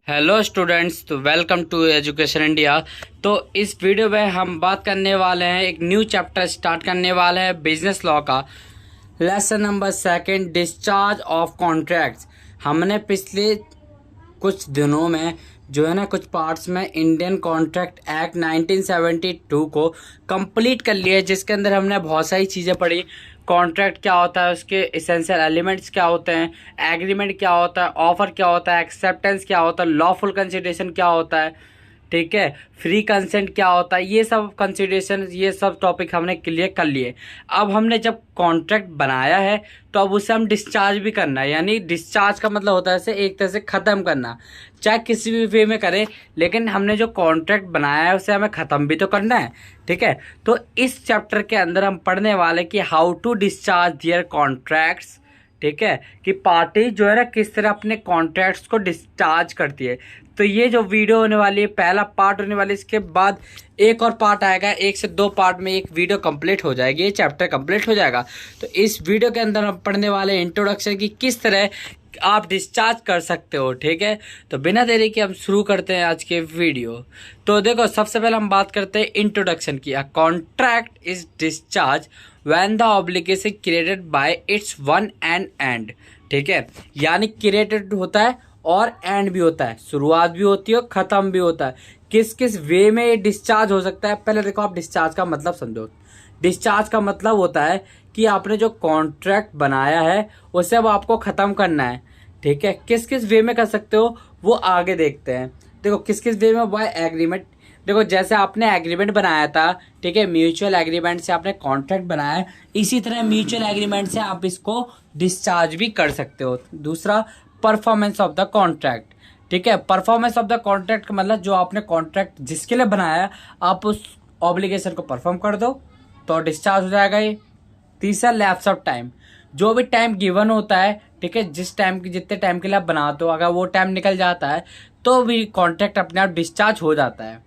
Hello students, तो welcome to education India. तो इस वीडियो में हम बात करने वाले हैं, एक न्यू चैप्टर स्टार्ट करने वाले हैं बिजनेस लॉ का। Lesson number second, discharge of contracts. हमने पिछले कुछ दिनों में जो है ना, कुछ पार्ट्स में इंडियन कॉन्ट्रैक्ट एक्ट 1972 को कंप्लीट कर लिया है, जिसके अंदर हमने बहुत सारी चीज़ें पढ़ी। कॉन्ट्रैक्ट क्या होता है, उसके इसेंशियल एलिमेंट्स क्या होते हैं, एग्रीमेंट क्या होता है, ऑफर क्या होता है, एक्सेप्टेंस क्या होता है, लॉफुल कंसिडरेशन क्या होता है, ठीक है, फ्री कंसेंट क्या होता है। ये सब कंसिडरेशन, ये सब टॉपिक हमने क्लियर कर लिए। अब हमने जब कॉन्ट्रैक्ट बनाया है तो अब उसे हम डिस्चार्ज भी करना है। यानी डिस्चार्ज का मतलब होता है इसे एक तरह से ख़त्म करना, चाहे किसी भी वे में करें, लेकिन हमने जो कॉन्ट्रैक्ट बनाया है उसे हमें ख़त्म भी तो करना है। ठीक है, तो इस चैप्टर के अंदर हम पढ़ने वाले कि how to discharge their contracts. ठीक है, कि पार्टी जो है ना किस तरह अपने कॉन्ट्रैक्ट्स को डिस्चार्ज करती है। तो ये जो वीडियो होने वाली है, पहला पार्ट होने वाली है। इसके बाद एक और पार्ट आएगा, 1 से 2 पार्ट में एक वीडियो कंप्लीट हो जाएगी, ये चैप्टर कंप्लीट हो जाएगा। तो इस वीडियो के अंदर हम पढ़ने वाले इंट्रोडक्शन की किस तरह आप डिस्चार्ज कर सकते हो। ठीक है, तो बिना देरी के हम शुरू करते हैं आज के वीडियो। तो देखो, सबसे पहले हम बात करते हैं इंट्रोडक्शन की। A contract is discharge when the obligation created by it's one and and. ठीक है, यानी क्रिएटेड होता है और एंड भी होता है, शुरुआत भी होती है और खत्म भी होता है। किस किस वे में ये डिस्चार्ज हो सकता है, पहले देखो आप डिस्चार्ज का मतलब समझो। डिस्चार्ज का मतलब होता है कि आपने जो कॉन्ट्रैक्ट बनाया है उसे अब आपको खत्म करना है। ठीक है, किस किस वे में कर सकते हो वो आगे देखते हैं। देखो किस किस वे में, बाय एग्रीमेंट। देखो जैसे आपने एग्रीमेंट बनाया था, ठीक है, म्यूचुअल एग्रीमेंट से आपने कॉन्ट्रैक्ट बनाया है, इसी तरह म्यूचुअल एग्रीमेंट से आप इसको डिस्चार्ज भी कर सकते हो। दूसरा, परफॉर्मेंस ऑफ द कॉन्ट्रैक्ट। ठीक है, परफॉर्मेंस ऑफ द कॉन्ट्रैक्ट का मतलब जो आपने कॉन्ट्रैक्ट जिसके लिए बनाया है, आप उस ऑब्लिगेशन को परफॉर्म कर दो तो डिस्चार्ज हो जाएगा ये। तीसरा, लैप्स ऑफ टाइम। जो भी टाइम गिवन होता है, ठीक है, जिस टाइम की जितने टाइम के लिए आप बनाते हो, अगर वो टाइम निकल जाता है तो भी कॉन्ट्रैक्ट अपने आप डिस्चार्ज हो जाता है।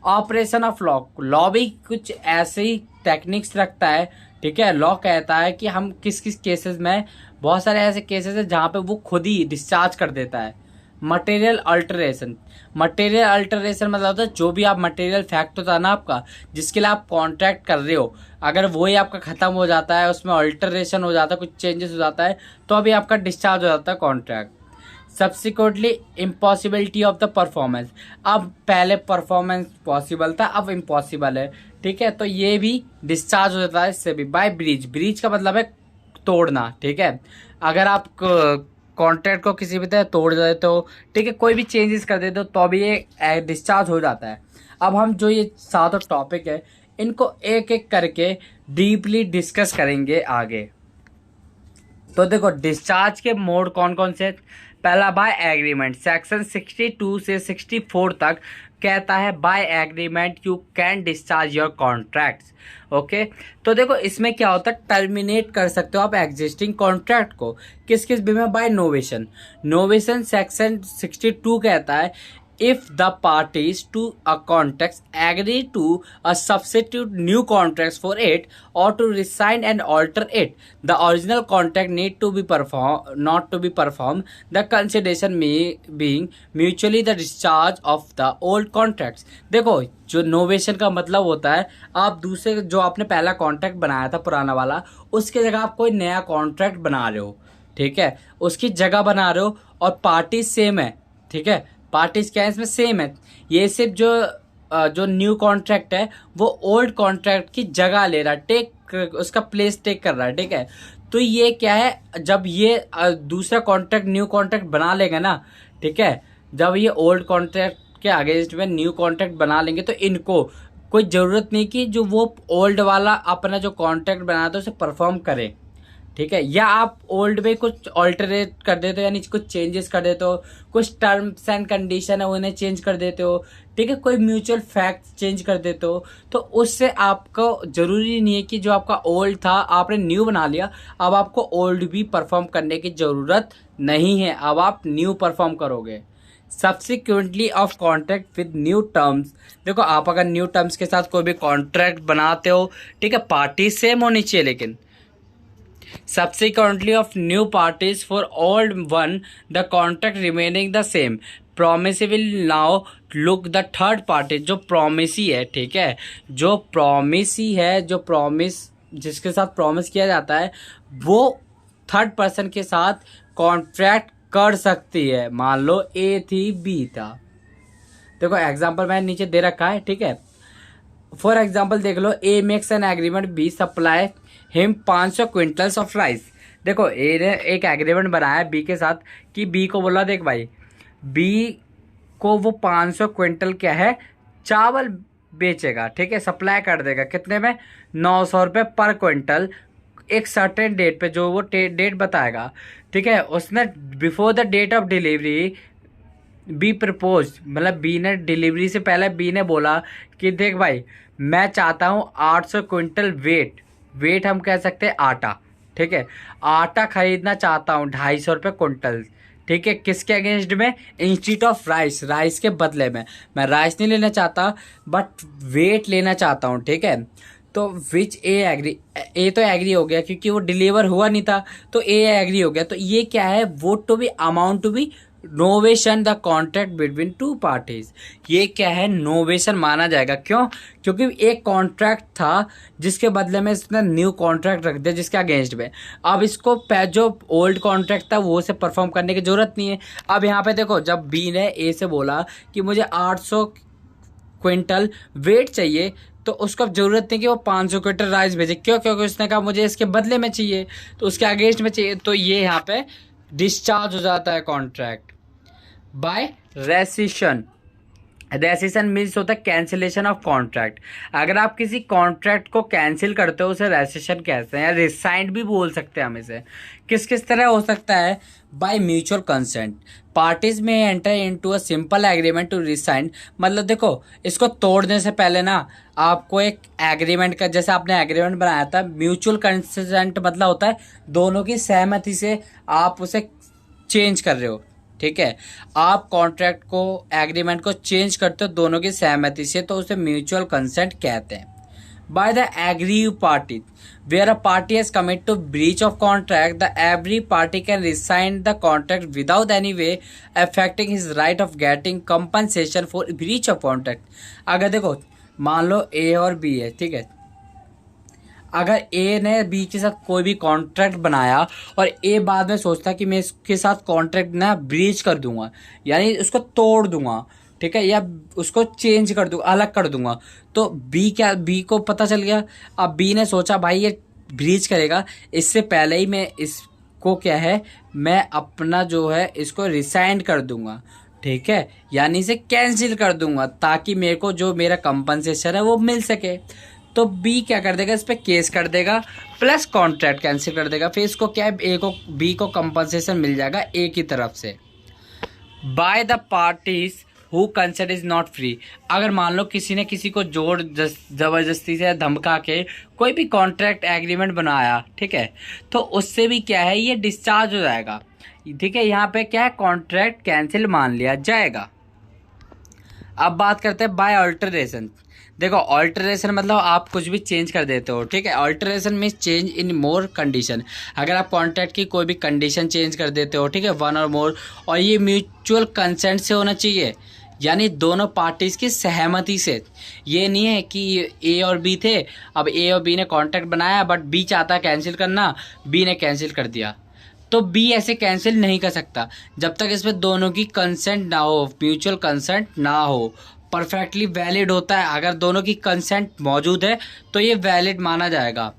Operation of law. लॉ भी कुछ ऐसे ही टेक्निक्स रखता है। ठीक है, लॉ कहता है कि हम किस किस केसेस में, बहुत सारे ऐसे केसेस हैं जहाँ पे वो खुद ही डिस्चार्ज कर देता है। Material alteration. मटेरियल अल्टरेशन मतलब होता है जो भी आप मटेरियल फैक्ट होता है ना आपका, जिसके लिए आप कॉन्ट्रैक्ट कर रहे हो, अगर वही आपका खत्म हो जाता है, उसमें अल्टरेशन हो जाता है, कुछ चेंजेस हो जाता है, तो अभी आपका डिस्चार्ज हो जाता है contract. Subsequently impossibility of the performance. अब पहले परफॉर्मेंस पॉसिबल था, अब इम्पॉसिबल है। ठीक है, तो ये भी डिस्चार्ज हो जाता है इससे भी। Bye breach. ब्रीच का मतलब है तोड़ना। ठीक है, अगर आप कॉन्ट्रैक्ट को किसी भी तरह तोड़ देते हो, ठीक है, कोई भी चेंजेस कर देते हो, तो भी ये डिस्चार्ज हो जाता है। अब हम जो ये 7 टॉपिक है, इनको एक एक करके डीपली डिस्कस करेंगे आगे। तो देखो, डिस्चार्ज के मोड कौन कौन से। पहला, बाय एग्रीमेंट। सेक्शन 62 से 64 तक कहता है by agreement you can discharge your contracts. Okay, तो देखो इसमें क्या होता है, टर्मिनेट कर सकते हो आप एग्जिस्टिंग कॉन्ट्रैक्ट को। किस किस वे में, बाय नोवेशन। नोवेशन सेक्शन 62 कहता है if the parties to a contract agree to a substitute new contracts for it or to resign and alter it, the original contract need to be not to be performed, the consideration may being mutually the discharge of the old contracts। देखो, जो novation का मतलब होता है, आप दूसरे जो आपने पहला कॉन्ट्रैक्ट बनाया था पुराना वाला, उसकी जगह आप कोई नया कॉन्ट्रैक्ट बना रहे हो। ठीक है, उसकी जगह बना रहे हो और पार्टी सेम है। ठीक है, पार्टीज क्या है इसमें, सेम है। ये सिर्फ जो न्यू कॉन्ट्रैक्ट है वो ओल्ड कॉन्ट्रैक्ट की जगह ले रहा है, उसका प्लेस टेक कर रहा है। ठीक है, तो ये क्या है, जब ये दूसरा कॉन्ट्रैक्ट न्यू कॉन्ट्रैक्ट बना लेगा ना, ठीक है, जब ये ओल्ड कॉन्ट्रैक्ट के अगेंस्ट में न्यू कॉन्ट्रैक्ट बना लेंगे, तो इनको कोई जरूरत नहीं कि जो वो ओल्ड वाला अपना जो कॉन्ट्रैक्ट बनाया था उसे परफॉर्म करे। ठीक है, या आप ओल्ड में कुछ ऑल्टरेट कर देते हो, यानी कुछ चेंजेस कर देते हो, कुछ टर्म्स एंड कंडीशन है उन्हें चेंज कर देते हो। ठीक है, कोई म्यूचुअल फैक्ट चेंज कर देते हो, तो उससे आपको जरूरी नहीं है कि जो आपका ओल्ड था आपने न्यू बना लिया, अब आपको ओल्ड भी परफॉर्म करने की जरूरत नहीं है, अब आप न्यू परफॉर्म करोगे। Subsequently of contract with new terms. देखो, आप अगर न्यू टर्म्स के साथ कोई भी कॉन्ट्रैक्ट बनाते हो, ठीक है, पार्टी सेम होनी चाहिए, लेकिन subsequently of new parties for old one, the contract remaining the same। प्रॉमिसिबल now look the third party, जो प्रॉमिसी है, ठीक है, जो प्रॉमिसी है, जो प्रॉमिस जिसके साथ प्रॉमिस किया जाता है वो थर्ड पर्सन के साथ कॉन्ट्रैक्ट कर सकती है। मान लो ए थी बी था, देखो एग्जांपल मैंने नीचे दे रखा है, ठीक है। फॉर एग्जांपल देख लो, A makes an agreement B supply him 500 quintals of rice. देखो ए ने एक एग्रीमेंट बनाया बी के साथ कि बी को बोला देख भाई, बी को वो 500 क्विंटल क्या है चावल बेचेगा, ठीक है, सप्लाई कर देगा कितने में, 900 रुपये पर क्विंटल, एक सर्टेन डेट पे, जो वो डेट बताएगा, ठीक है। उसने before the date of delivery B propose, मतलब बी ने डिलीवरी से पहले बी ने बोला कि देख भाई मैं चाहता हूँ 800 क्विंटल वेट हम कह सकते हैं आटा, ठीक है, आटा खरीदना चाहता हूँ 250 रुपये क्विंटल, ठीक है, किसके अगेंस्ट में, इंस्टीट्यूट ऑफ राइस के बदले में। मैं राइस नहीं लेना चाहता बट वेट लेना चाहता हूँ, ठीक है। तो विच ए एग्री, ए तो एग्री हो गया क्योंकि वो डिलीवर हुआ नहीं था, तो ए एग्री हो गया। तो ये क्या है, what to be amount to be novation the contract between two parties. ये क्या है, नोवेशन माना जाएगा। क्यों, क्योंकि एक कॉन्ट्रैक्ट था जिसके बदले में इसने न्यू कॉन्ट्रैक्ट रख दिया जिसके अगेंस्ट में। अब इसको जो ओल्ड कॉन्ट्रैक्ट था वो से परफॉर्म करने की जरूरत नहीं है। अब यहाँ पे देखो, जब बी ने ए से बोला कि मुझे 800 क्विंटल वेट चाहिए, तो उसको जरूरत नहीं कि वो 500 क्विंटल राइस भेजे। क्यों, क्योंकि उसने कहा मुझे इसके बदले में चाहिए, तो उसके अगेंस्ट में चाहिए। तो ये यहाँ पे डिस्चार्ज हो जाता है contract by rescission. Rescission means होता है कैंसिलेशन ऑफ कॉन्ट्रैक्ट। अगर आप किसी कॉन्ट्रैक्ट को कैंसिल करते हो उसे रेसिशन कहते हैं, या रिसाइंड भी बोल सकते हैं हम इसे। किस किस तरह हो सकता है, बाय म्यूचुअल कंसेंट पार्टीज में enter into a simple agreement to rescind. मतलब देखो, इसको तोड़ने से पहले ना आपको एक एग्रीमेंट का, जैसे आपने एग्रीमेंट बनाया था, म्यूचुअल कंसेंट मतलब होता है दोनों की सहमति से आप उसे चेंज कर रहे हो, ठीक है। आप कॉन्ट्रैक्ट को, एग्रीमेंट को चेंज करते हो दोनों की सहमति से, तो उसे म्यूचुअल कंसेंट कहते हैं। By the aggrieved party, where a party has commit to breach of contract, the every party can rescind the contract without any way affecting his right of getting compensation for breach of contract. अगर देखो, मान लो ए और B है, ठीक है, अगर ए ने B के साथ कोई भी कॉन्ट्रैक्ट बनाया और ए बाद में सोचता कि मैं इसके साथ कॉन्ट्रैक्ट ना ब्रीच कर दूंगा, यानी उसको तोड़ दूंगा, ठीक है, या उसको चेंज कर दूंगा, अलग कर दूंगा, तो बी को पता चल गया। अब बी ने सोचा भाई ये ब्रीच करेगा, इससे पहले ही मैं इसको क्या है, मैं अपना जो है इसको रिसाइन कर दूंगा, ठीक है, यानी इसे कैंसिल कर दूंगा ताकि मेरे को जो मेरा कंपनसेशन है वो मिल सके। तो बी क्या कर देगा, इस पे केस कर देगा प्लस कॉन्ट्रैक्ट कैंसिल कर देगा। फिर इसको क्या है, ए को, बी को कंपनसेशन मिल जाएगा ए की तरफ से। By the parties who consent is not free. अगर मान लो किसी ने किसी को जोर जबरदस्ती से धमका के कोई भी कॉन्ट्रैक्ट एग्रीमेंट बनाया, ठीक है, तो उससे भी क्या है, ये डिस्चार्ज हो जाएगा, ठीक है। यहाँ पे क्या है, कॉन्ट्रैक्ट कैंसिल मान लिया जाएगा। अब बात करते हैं बाय अल्टरेशन। देखो, अल्टरेशन मतलब आप कुछ भी चेंज कर देते हो, ठीक है। Alteration means change in more condition. अगर आप कॉन्ट्रैक्ट की कोई भी कंडीशन चेंज कर देते हो, ठीक है, वन और मोर, और ये म्यूचुअल कंसेंट से होना चाहिए, यानी दोनों पार्टीज की सहमति से। ये नहीं है कि ए और बी थे, अब ए और बी ने कॉन्ट्रैक्ट बनाया बट बी चाहता है कैंसिल करना, बी ने कैंसिल कर दिया, तो बी ऐसे कैंसिल नहीं कर सकता जब तक इसमें दोनों की कंसेंट ना हो, म्यूचुअल कंसेंट ना हो। परफेक्टली वैलिड होता है, अगर दोनों की कंसेंट मौजूद है तो ये वैलिड माना जाएगा।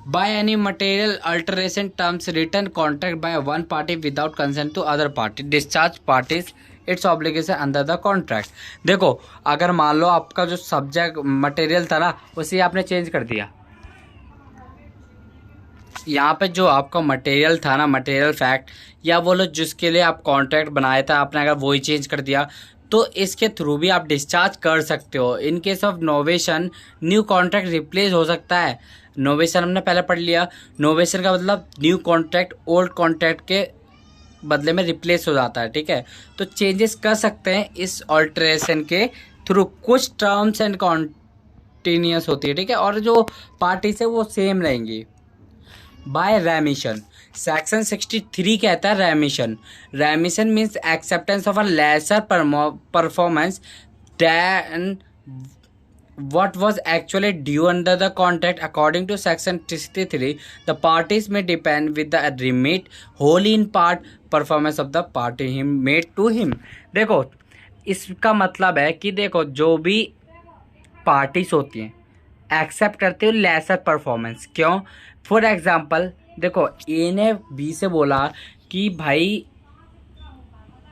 By any material alteration terms return contract by one party without consent to other party discharge parties its obligation under the contract. देखो, अगर मान लो आपका जो सब्जेक्ट मटेरियल था ना उसे आपने चेंज कर दिया, यहाँ पे जो आपका मटेरियल था ना, मटेरियल फैक्ट या बोलो जिसके लिए आप कॉन्ट्रैक्ट बनाया था आपने, अगर वही चेंज कर दिया तो इसके थ्रू भी आप डिस्चार्ज कर सकते हो। In case of novation new contract replace हो सकता है। नोवेशन हमने पहले पढ़ लिया, नोवेशन का मतलब न्यू कॉन्ट्रैक्ट ओल्ड कॉन्ट्रैक्ट के बदले में रिप्लेस हो जाता है, ठीक है। तो चेंजेस कर सकते हैं इस ऑल्टरेशन के थ्रू। कुछ टर्म्स एंड कॉन्टिन्यूस होती है, ठीक है, और जो पार्टीज है वो सेम रहेंगी। बाय रेमिशन। सेक्शन 63 कहता है remission. Remission means acceptance of a lesser performance than what was actually due under the contract. According to section 63, the parties may depend with the remit wholly in part performance of the party him made to him। देखो इसका मतलब है कि देखो जो भी parties होती हैं एक्सेप्ट करते हो लेसर परफॉर्मेंस। क्यों? फॉर एग्जांपल देखो ए ने बी से बोला कि भाई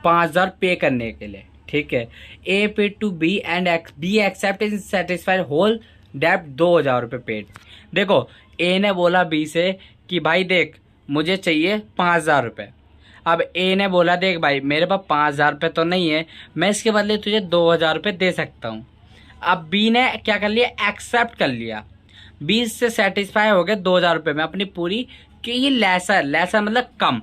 5,000 पे करने के लिए, ठीक है। A paid to B and B accept in satisfied whole डेप्ट 2,000 रुपये पेड। देखो ए ने बोला बी से कि भाई देख मुझे चाहिए 5,000 रुपये। अब ए ने बोला देख भाई मेरे पास 5,000 रुपये तो नहीं है, मैं इसके बदले तुझे 2,000 रुपये दे सकता हूँ। अब बी ने क्या कर लिया? एक्सेप्ट कर लिया। बी से सेटिस्फाई हो गया 2,000 रुपये में अपनी पूरी, कि ये लेसर मतलब कम,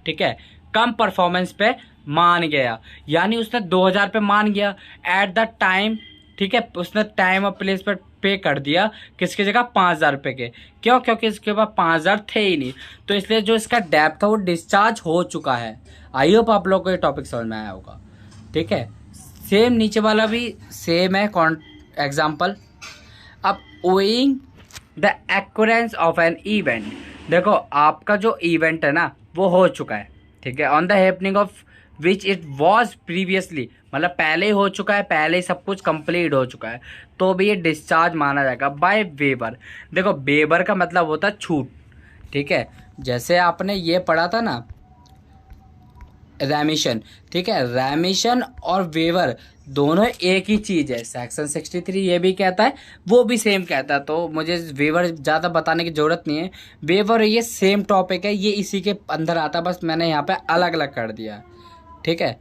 ठीक है, कम परफॉर्मेंस पे मान गया, यानी उसने 2,000 पे मान गया एट द टाइम, ठीक है। उसने टाइम और प्लेस पर पे कर दिया किसकी जगह? 5,000 रुपये के। क्यों? क्योंकि इसके पास 5,000 थे ही नहीं, तो इसलिए जो इसका डेब्ट था वो डिस्चार्ज हो चुका है। आई होप आप लोग को ये टॉपिक समझ में आया होगा, ठीक है। सेम नीचे वाला भी सेम है एग्जाम्पल। अब owing the occurrence of an event, देखो आपका जो इवेंट है ना वो हो चुका है, ठीक है, on the happening of which it was previously, मतलब पहले ही हो चुका है, पहले ही सब कुछ कंप्लीट हो चुका है, तो भी ये डिस्चार्ज माना जाएगा बाय वेबर। देखो वेबर का मतलब होता है छूट, ठीक है। जैसे आपने ये पढ़ा था ना रेमिशन, ठीक है, रेमिशन और वेवर दोनों एक ही चीज़ है। सेक्शन 63 ये भी कहता है, वो भी सेम कहता है, तो मुझे वेवर ज़्यादा बताने की ज़रूरत नहीं है। वेवर ये सेम टॉपिक है, ये इसी के अंदर आता है, बस मैंने यहाँ पे अलग अलग कर दिया, ठीक है।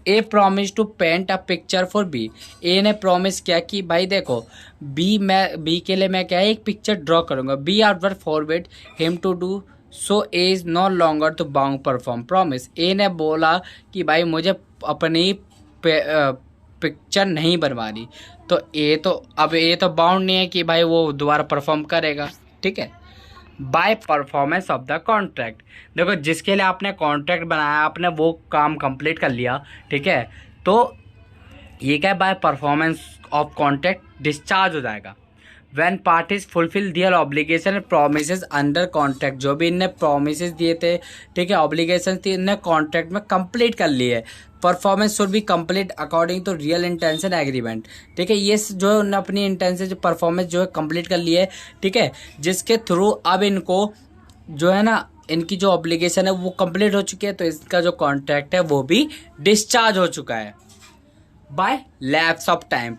A promise to paint a picture for B, A ने प्रॉमिस किया कि भाई देखो बी के लिए मैं क्या है एक पिक्चर ड्रॉ करूँगा। B outward forward him to do so A is no longer to bound perform promise. A ने बोला कि भाई मुझे अपनी पिक्चर नहीं बनवानी, तो ए तो बाउंड नहीं है कि भाई वो दोबारा परफॉर्म करेगा, ठीक है। By performance of the contract, देखो जिसके लिए आपने कॉन्ट्रैक्ट बनाया आपने वो काम कंप्लीट कर लिया, ठीक है, तो ये क्या है? By performance of contract discharge हो जाएगा। When parties fulfil their obligation and promises under contract, जो भी इनने प्रोमिसेस दिए थे, ठीक है, ऑब्लिगेशन थी, इनने कॉन्ट्रैक्ट में कंप्लीट कर लिए। Performance should be complete according to real intention agreement, ठीक है। ये जो है उन्होंने अपनी इंटेंशन जो परफॉर्मेंस जो है कंप्लीट कर ली है, ठीक है, जिसके थ्रू अब इनको जो है ना इनकी जो ऑब्लिगेशन है वो कंप्लीट हो चुकी है, तो इसका जो कॉन्ट्रैक्ट है वो भी डिस्चार्ज हो चुका है। By lapse of time,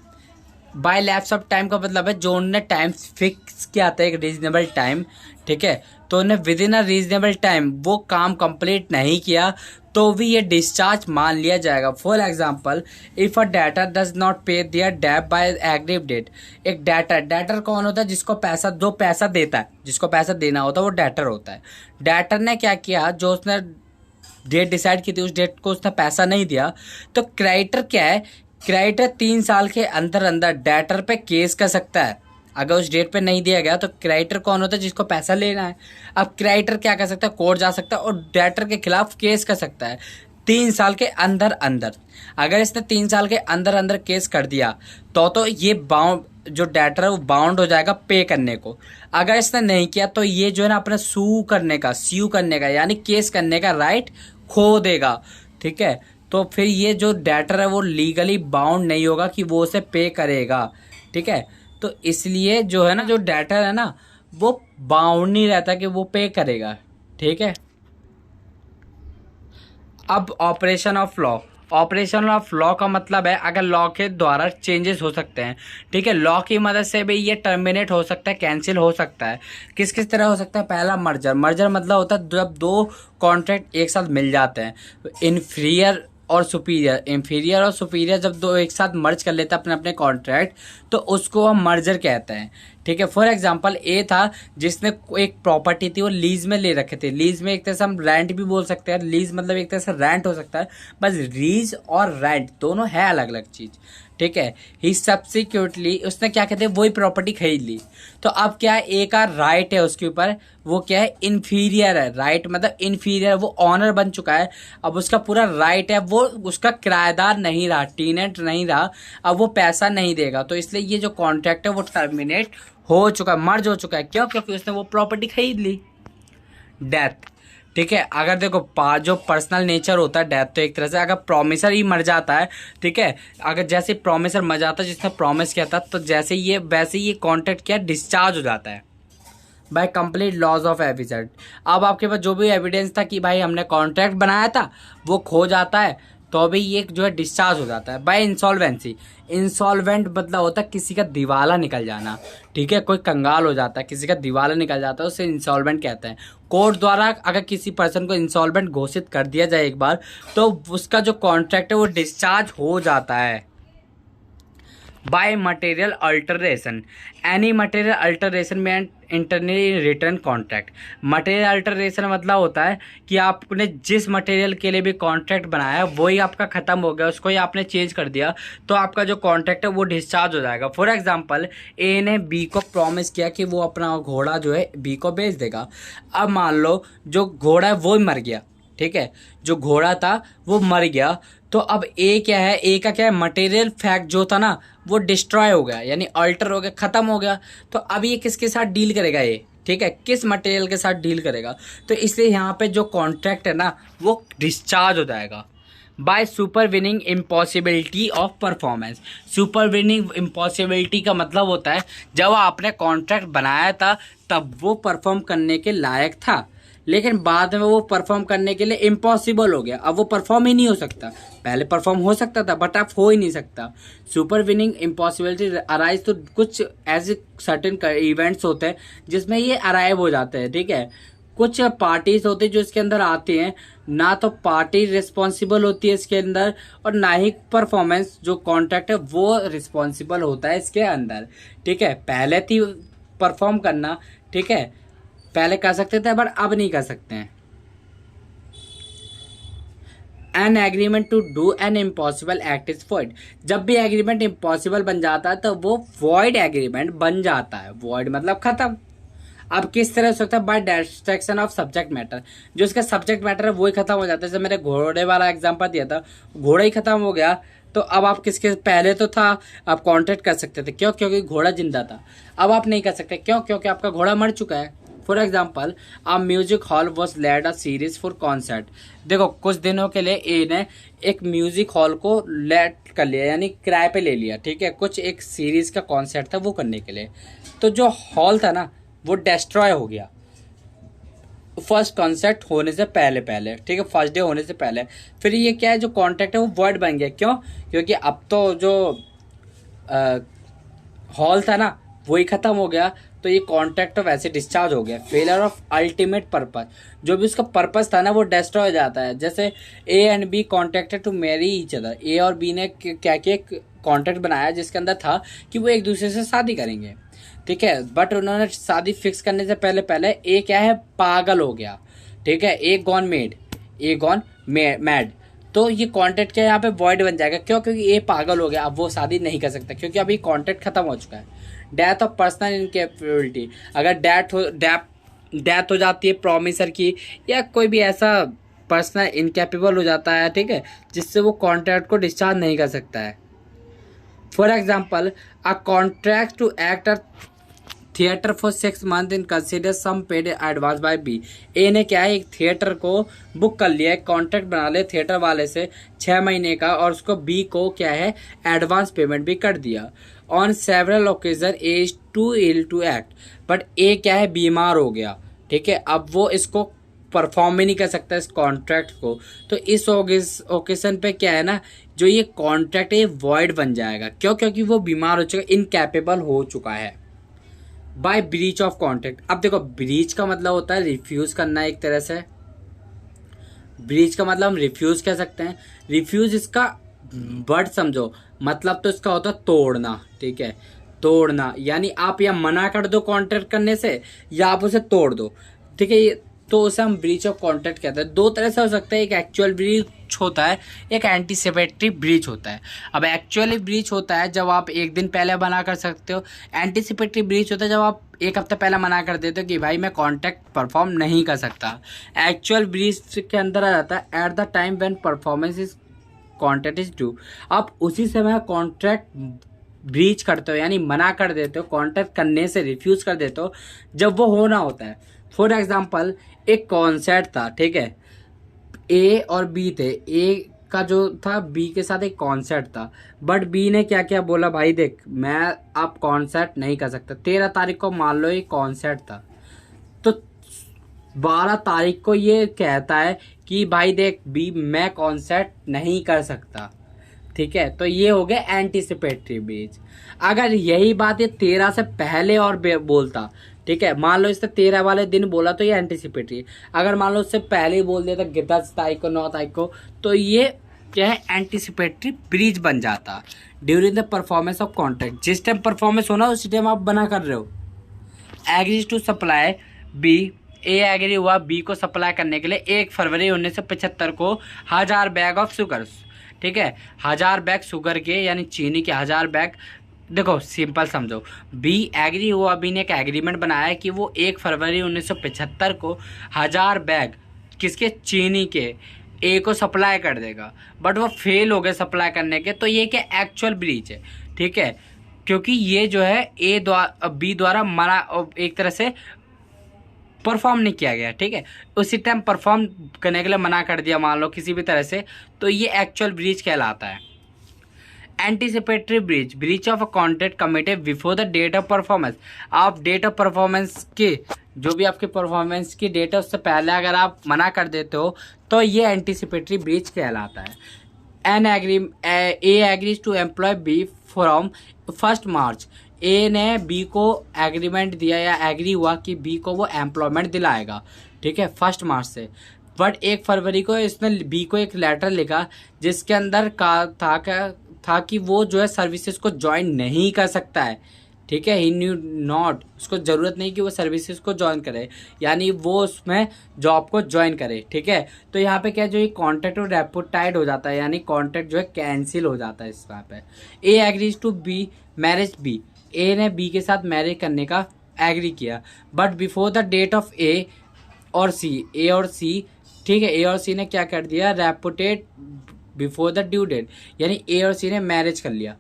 by lapse of time का मतलब है जो उन्होंने टाइम फिक्स किया था एक रीजनेबल टाइम, ठीक है, तो उन्हें with in a reasonable time वो काम कंप्लीट नहीं किया तो भी ये डिस्चार्ज मान लिया जाएगा। For example if a debtor does not पे दियर डेट बाय एग्रीड डेट, एक डेटर कौन होता है? जिसको जो पैसा देता है, जिसको पैसा देना होता है वो डेटर होता है। डेटर ने क्या किया? जो उसने डेट डिसाइड की थी उस डेट को उसने पैसा नहीं दिया, तो क्रेडिटर क्या है? क्रेडिटर 3 साल के अंदर अंदर डेटर पे केस कर सकता है। अगर उस डेट पे नहीं दिया गया तो क्रेडिटर कौन होता है? जिसको पैसा लेना है। अब क्रेडिटर क्या कर सकता है? कोर्ट जा सकता है और डेटर के खिलाफ केस कर सकता है 3 साल के अंदर अंदर। अगर इसने 3 साल के अंदर अंदर केस कर दिया तो ये बाउंड जो डेटर है वो बाउंड हो जाएगा पे करने को। अगर इसने नहीं किया तो ये जो है ना अपना स्यू करने का यानी केस करने का राइट खो देगा, ठीक है। तो फिर ये जो डेटर है वो लीगली बाउंड नहीं होगा कि वो उसे पे करेगा, ठीक है। तो इसलिए जो है ना जो डेटर है ना वो बाउंड नहीं रहता कि वो पे करेगा, ठीक है। अब ऑपरेशन ऑफ लॉ का मतलब है अगर लॉ के द्वारा चेंजेस हो सकते हैं, ठीक है, लॉ की मदद से भी ये टर्मिनेट हो सकता है, कैंसिल हो सकता है। किस किस तरह हो सकता है? पहला मर्जर मतलब होता है जब 2 कॉन्ट्रैक्ट एक साथ मिल जाते हैं। इंफीरियर और सुपीरियर जब 2 एक साथ मर्ज कर लेते हैं अपने अपने कॉन्ट्रैक्ट तो उसको हम मर्जर कहते हैं, ठीक है। फॉर एग्जांपल ए था जिसने एक प्रॉपर्टी थी वो लीज में ले रखे थे। लीज में एक तरह से हम रेंट भी बोल सकते हैं, लीज मतलब एक तरह से रेंट हो सकता है, बस लीज और रेंट दोनों है अलग अलग चीज़, ठीक है। ही सब्सिक्यूटली उसने क्या कहते हैं वही प्रॉपर्टी खरीद ली। तो अब क्या है, एक का राइट है उसके ऊपर, वो क्या है इन्फीरियर है। राइट मतलब इन्फीरियर, वो ऑनर बन चुका है, अब उसका पूरा राइट है, वो उसका किराएदार नहीं रहा, टीनेंट नहीं रहा, अब वो पैसा नहीं देगा। तो इसलिए ये जो कॉन्ट्रैक्ट है वो टर्मिनेट हो चुका है, मर्ज हो चुका है। क्यों? क्योंकि उसने वो प्रॉपर्टी खरीद ली। डेथ, ठीक है। अगर देखो जो पर्सनल नेचर होता है डेथ, तो एक तरह से अगर प्रॉमिसर ही मर जाता है, ठीक है, अगर जैसे प्रॉमिसर मर जाता है जिसने प्रॉमिस किया था, तो जैसे ये वैसे ये कॉन्ट्रैक्ट क्या डिस्चार्ज हो जाता है by complete loss of evidence. अब आपके पास जो भी एविडेंस था कि भाई हमने कॉन्ट्रैक्ट बनाया था वो खो जाता है, तो अभी ये जो है डिस्चार्ज हो जाता है बाय इंसॉल्वेंसी। इंसॉल्वेंट मतलब होता है किसी का दिवाला निकल जाना, ठीक है, कोई कंगाल हो जाता है, किसी का दिवाला निकल जाता है, उसे इंसॉल्वेंट कहते हैं। कोर्ट द्वारा अगर किसी पर्सन को इंसॉल्वेंट घोषित कर दिया जाए एक बार, तो उसका जो कॉन्ट्रैक्ट है वो डिस्चार्ज हो जाता है by material alteration. Any material alteration में internally return contract. Material alteration मतलब होता है कि आपने जिस मटेरियल के लिए भी कॉन्ट्रैक्ट बनाया वही आपका खत्म हो गया, उसको ही आपने चेंज कर दिया, तो आपका जो कॉन्ट्रैक्ट है वो डिस्चार्ज हो जाएगा। फॉर एग्जांपल, ए ने बी को प्रॉमिस किया कि वो अपना घोड़ा जो है बी को बेच देगा। अब मान लो जो घोड़ा है वो मर गया, ठीक है, जो घोड़ा था वो मर गया, तो अब ए क्या है, ए का क्या है मटेरियल फैक्ट जो था ना वो डिस्ट्रॉय हो गया, यानी अल्टर हो गया, खत्म हो गया। तो अब ये किसके साथ डील करेगा ये, ठीक है, किस मटेरियल के साथ डील करेगा? तो इसलिए यहाँ पे जो कॉन्ट्रैक्ट है ना वो डिस्चार्ज हो जाएगा by supervening impossibility of performance. Supervening impossibility का मतलब होता है जब आपने कॉन्ट्रैक्ट बनाया था तब वो परफॉर्म करने के लायक था, लेकिन बाद में वो परफॉर्म करने के लिए इम्पॉसिबल हो गया, अब वो परफॉर्म ही नहीं हो सकता। पहले परफॉर्म हो सकता था बट अब हो ही नहीं सकता। सुपर विनिंग इम्पॉसिबिलिटी अराइज, तो कुछ ऐसे सर्टेन इवेंट्स होते हैं जिसमें ये अराइव हो जाते हैं, ठीक है। कुछ पार्टीज होते हैं जो इसके अंदर आती हैं, ना तो पार्टी रिस्पॉन्सिबल होती है इसके अंदर और ना ही परफॉर्मेंस जो कॉन्ट्रैक्ट है वो रिस्पॉन्सिबल होता है इसके अंदर, ठीक है। पहले थी परफॉर्म करना, ठीक है, पहले कर सकते थे बट अब नहीं कर सकते हैं। An agreement to do an impossible act is void. जब भी एग्रीमेंट इम्पॉसिबल बन जाता है तो वो वॉइड एग्रीमेंट बन जाता है। वॉइड मतलब खत्म। अब किस तरह हो सकता है? By destruction of subject matter. जो इसका सब्जेक्ट मैटर है वही खत्म हो जाता है। जैसे मैंने घोड़े वाला एग्जांपल दिया था, घोड़ा ही खत्म हो गया, तो अब आप किसके पहले तो था आप कॉन्ट्रैक्ट कर सकते थे, क्यों? क्योंकि घोड़ा जिंदा था। अब आप नहीं कर सकते, क्यों? क्योंकि आपका घोड़ा मर चुका है। For example, a music hall was let a series for concert. देखो कुछ दिनों के लिए ए ने एक म्यूजिक हॉल को लेट कर लिया, यानी किराए पे ले लिया, ठीक है, कुछ एक सीरीज का कॉन्सर्ट था वो करने के लिए। तो जो हॉल था ना वो डिस्ट्रॉय हो गया फर्स्ट कॉन्सर्ट होने से पहले पहले, ठीक है, फर्स्ट डे होने से पहले। फिर ये क्या है, जो कॉन्ट्रैक्ट है वो वर्ड बन गया। क्यों? क्योंकि अब तो जो हॉल था ना वही खत्म हो गया, तो ये कॉन्ट्रैक्ट तो वैसे डिस्चार्ज हो गया। फेलियर ऑफ अल्टीमेट पर्पस, जो भी उसका पर्पस था ना वो डिस्ट्रॉय हो जाता है। जैसे A and B contracted to marry each other. A और बी ने क्या किया, कॉन्ट्रैक्ट बनाया जिसके अंदर था कि वो एक दूसरे से शादी करेंगे, ठीक है, बट उन्होंने शादी फिक्स करने से पहले पहले ए क्या है पागल हो गया, ठीक है, ए गॉन मैड। तो ये कॉन्ट्रैक्ट क्या यहाँ पे वॉइड बन जाएगा। क्यों? क्योंकि ए पागल हो गया, अब वो शादी नहीं कर सकता क्योंकि अभी कॉन्ट्रैक्ट खत्म हो चुका है। डेथ ऑफ पर्सनल इनकेपेबिलिटी, अगर डेथ हो जाती है प्रॉमिसर की या कोई भी ऐसा पर्सनल इनकेपेबल हो जाता है, ठीक है, जिससे वो कॉन्ट्रैक्ट को डिस्चार्ज नहीं कर सकता है। For example, a contract to act theatre for 6 months in consider some paid advance by B. A ने क्या है, एक थिएटर को बुक कर लिया है, कॉन्ट्रैक्ट बना लिया थिएटर वाले से 6 महीने का, और उसको बी को क्या है एडवांस पेमेंट भी कर दिया। On several occasion A is too ill to act, but A क्या है बीमार हो गया, ठीक है, अब वो इसको परफॉर्म ही नहीं कर सकता इस कॉन्ट्रैक्ट को। तो इस ओकेजन पे क्या है ना, जो ये कॉन्ट्रैक्ट है ये वॉइड बन जाएगा। क्यों? क्योंकि वो बीमार हो चुका, इनकैपेबल हो चुका है। By breach of contract. अब देखो ब्रीच का मतलब होता है रिफ्यूज करना, एक तरह से ब्रीच का मतलब हम रिफ्यूज कह सकते हैं। रिफ्यूज इसका वर्ड समझो, मतलब तो इसका होता है तोड़ना, ठीक है, तोड़ना, यानी आप या मना कर दो कॉन्ट्रैक्ट करने से या आप उसे तोड़ दो, ठीक है। तो उसे हम ब्रीच ऑफ कॉन्ट्रैक्ट कहते हैं। दो तरह से हो सकता है, एक एक्चुअल ब्रीच होता है, एक एंटीसिपेटरी ब्रीच होता है। अब एक्चुअली ब्रीच होता है जब आप एक दिन पहले मना कर सकते हो, एंटीसिपेटरी ब्रीच होता है जब आप एक हफ्ते पहले मना कर देते हो कि भाई मैं कॉन्ट्रैक्ट परफॉर्म नहीं कर सकता। एक्चुअल ब्रीच के अंदर आ जाता है at the time when performance is contract is due. आप उसी समय कॉन्ट्रैक्ट ब्रीच करते हो, यानी मना कर देते हो, कॉन्ट्रैक्ट करने से रिफ्यूज कर देते हो जब वो होना होता है। फॉर एग्जाम्पल, एक कॉन्सर्ट था, ठीक है, ए और बी थे, ए का जो था बी के साथ एक कॉन्सर्ट था, बट बी ने क्या क्या बोला, भाई देख मैं आप कॉन्सर्ट नहीं कर सकता। 13 तारीख को मान लो ये कॉन्सर्ट था, तो 12 तारीख को ये कहता है कि भाई देख बी मैं कॉन्सर्ट नहीं कर सकता, ठीक है, तो ये हो गया एंटीसिपेटरी ब्रीच। अगर यही बात ये 13 से पहले और बोलता, ठीक है, मान लो इसने 13 वाले दिन बोला तो ये एंटीसिपेटरी। अगर मान लो उससे पहले ही बोल देता 10 तारीख को 9 तारीख को, तो ये क्या है, एंटीसिपेटरी ब्रीच बन जाता during the performance of contract. जिस टाइम परफॉर्मेंस होना उसी टाइम आप बना कर रहे हो। Agrees to supply B, A agree हुआ बी को सप्लाई करने के लिए 1 फरवरी 1975 को 1000 बैग ऑफ शुगर, ठीक है, 1000 बैग शुगर के यानी चीनी के 1000 बैग। देखो सिंपल समझो, बी एग्री हुआ, बी ने एक एग्रीमेंट बनाया कि वो 1 फरवरी 1975 को 1000 बैग किसके, चीनी के, ए को सप्लाई कर देगा, बट वो फेल हो गए सप्लाई करने के, तो ये क्या एक्चुअल ब्रीच है, ठीक है, क्योंकि ये जो है ए द्वारा बी द्वारा मना एक तरह से परफॉर्म नहीं किया गया, ठीक है, उसी टाइम परफॉर्म करने के लिए मना कर दिया मान लो किसी भी तरह से, तो ये एक्चुअल ब्रीच कहलाता है। Anticipatory breach, breach of a contract committed before the date of performance. आप डेट ऑफ परफॉर्मेंस की, जो भी आपकी परफॉर्मेंस की डेट है उससे पहले अगर आप मना कर देते हो तो ये एंटीसिपेटरी ब्रीच कहलाता है। A agrees to employ B from 1 March. A ने बी को एग्रीमेंट दिया या एग्री हुआ कि बी को वो एम्प्लॉयमेंट दिलाएगा, ठीक है, 1 मार्च से, बट 1 फरवरी को इसने बी को एक लेटर लिखा जिसके अंदर कहा था कि वो जो है सर्विसेज को ज्वाइन नहीं कर सकता है, ठीक है, ही न्यू नॉट, उसको ज़रूरत नहीं कि वो सर्विसेज को ज्वाइन करे, यानी वो उसमें जॉब को ज्वाइन करे, ठीक है। तो यहाँ पे क्या जो ये कॉन्ट्रैक्ट और रेपुटाइड हो जाता है, यानी कॉन्ट्रैक्ट जो है कैंसिल हो जाता है इस यहाँ पे। A agrees to B marriage B, A ने बी के साथ मैरिज करने का एग्री किया, but before the date of A और सी, ए और सी, ठीक है, ए और सी ने क्या कर दिया, repudiated before the due date, यानी ए और सी ने मैरिज कर लिया।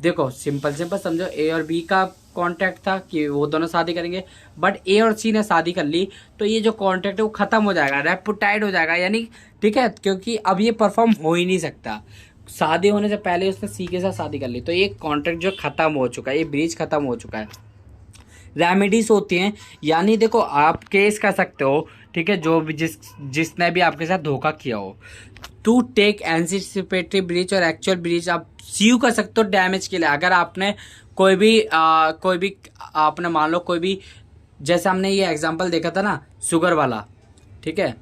देखो सिंपल समझो, ए और बी का कॉन्ट्रैक्ट था कि वो दोनों शादी करेंगे, बट ए और सी ने शादी कर ली, तो ये जो कॉन्ट्रैक्ट है वो खत्म हो जाएगा, रेपुटाइड हो जाएगा, यानी ठीक है, क्योंकि अब ये परफॉर्म हो ही नहीं सकता, शादी होने से पहले उसने सी के साथ शादी कर ली, तो ये कॉन्ट्रैक्ट जो खत्म हो चुका है, ये ब्रीच खत्म हो चुका है। रेमेडीज होती हैं, यानी देखो आप केस कर सकते हो, ठीक है, जो भी जिसने भी आपके साथ धोखा किया हो, टू टेक एंटीसिपेटरी ब्रीच और एक्चुअल ब्रीच आप सीयू कर सकते हो डैमेज के लिए। अगर आपने कोई भी आपने मान लो कोई भी, जैसे हमने ये एग्जांपल देखा था ना शुगर वाला, ठीक है,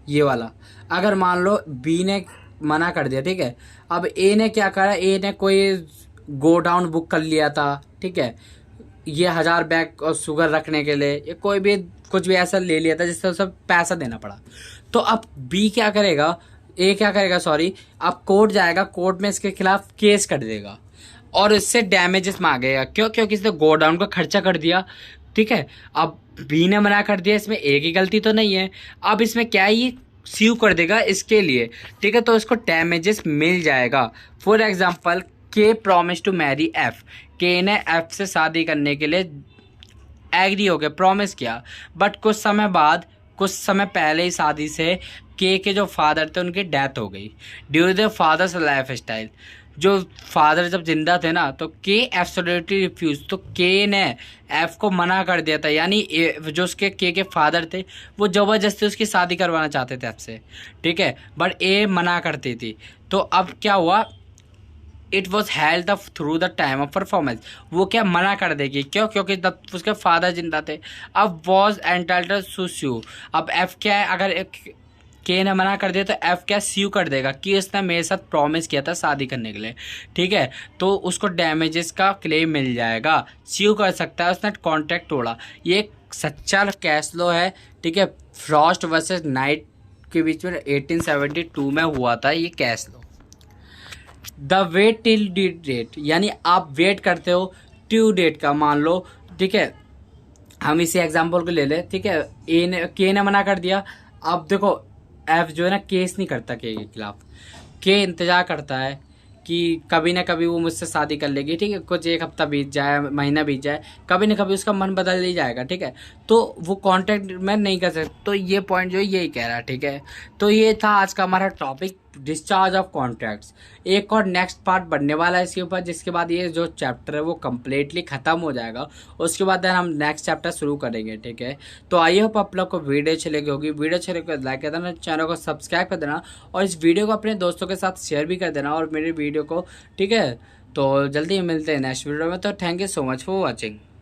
ये वाला, अगर मान लो बी ने मना कर दिया, ठीक है, अब ए ने क्या करा, ए ने कोई गोडाउन बुक कर लिया था, ठीक है, ये 1000 बैग और शुगर रखने के लिए, ये कोई भी कुछ भी ऐसा ले लिया था जिससे उसे पैसा देना पड़ा, तो अब बी क्या करेगा, ए क्या करेगा सॉरी, अब कोर्ट जाएगा, कोर्ट में इसके खिलाफ केस कर देगा और इससे डैमेजेस मांगेगा, क्यों, क्योंकि इसने गोडाउन का खर्चा कर दिया, ठीक है, अब बी ने मना कर दिया, इसमें ए की गलती तो नहीं है, अब इसमें क्या है, ये स्यू कर देगा इसके लिए, ठीक है, तो इसको डैमेजेस मिल जाएगा। फॉर एग्जाम्पल, के प्रॉमिस टू मैरी एफ, के ने एफ से शादी करने के लिए एग्री हो गया, प्रॉमिस किया, बट कुछ समय पहले ही शादी से के जो फादर थे उनकी डेथ हो गई during the father's life style. जो फादर जब जिंदा थे ना, तो के एब्सोल्युटली रिफ्यूज, तो के ने एफ को मना कर दिया था, यानी जो उसके के फादर थे वो ज़बरदस्ती उसकी शादी करवाना चाहते थे एफ से, ठीक है, बट ए मना करती थी, तो अब क्या हुआ, it was held through the time of performance, वो क्या मना कर देगी, क्यों, क्योंकि तब उसके फादर जिंदा थे। अब वॉज एंटाइटल्ड टू स्यू, अब एफ क्या है, अगर के ने मना कर दिया तो एफ क्या स्यू कर देगा कि उसने मेरे साथ प्रॉमिस किया था शादी करने के लिए, ठीक है, तो उसको डैमेजेस का क्लेम मिल जाएगा, स्यू कर सकता है, उसने कॉन्ट्रैक्ट तोड़ा। ये एक सच्चा कैश लो है, ठीक है। फ्रॉस्ट वर्सेस नाइट के बीच में 1872 में हुआ था ये case law. The wait till due date, यानी आप वेट करते हो ड्यू डेट का, मान लो, ठीक है, हम इसी एग्जाम्पल को ले ले, ठीक है, के ने मना कर दिया। अब देखो एफ जो है ना केस नहीं करता के खिलाफ, के इंतजार करता है कि कभी ना कभी वो मुझसे शादी कर लेगी, ठीक है, कुछ एक हफ्ता बीत जाए, महीना बीत जाए, कभी ना कभी उसका मन बदल ही जाएगा, ठीक है, तो वो कॉन्ट्रैक्ट में नहीं कर सकते। तो ये पॉइंट जो यही कह रहा है, ठीक है। तो ये था आज का हमारा टॉपिक, डिस्चार्ज ऑफ कॉन्ट्रैक्ट्स। एक और नेक्स्ट पार्ट बनने वाला है इसके ऊपर, जिसके बाद ये जो चैप्टर है वो कम्प्लीटली खत्म हो जाएगा, उसके बाद हम नेक्स्ट चैप्टर शुरू करेंगे, ठीक है। तो आई होप आप लोग को वीडियो अच्छी लगी होगी, वीडियो अच्छी लगी लाइक कर देना, चैनल को सब्सक्राइब कर देना और इस वीडियो को अपने दोस्तों के साथ शेयर भी कर देना और मेरी वीडियो को, ठीक है। तो जल्दी मिलते हैं नेक्स्ट वीडियो में, तो thank you so much for watching.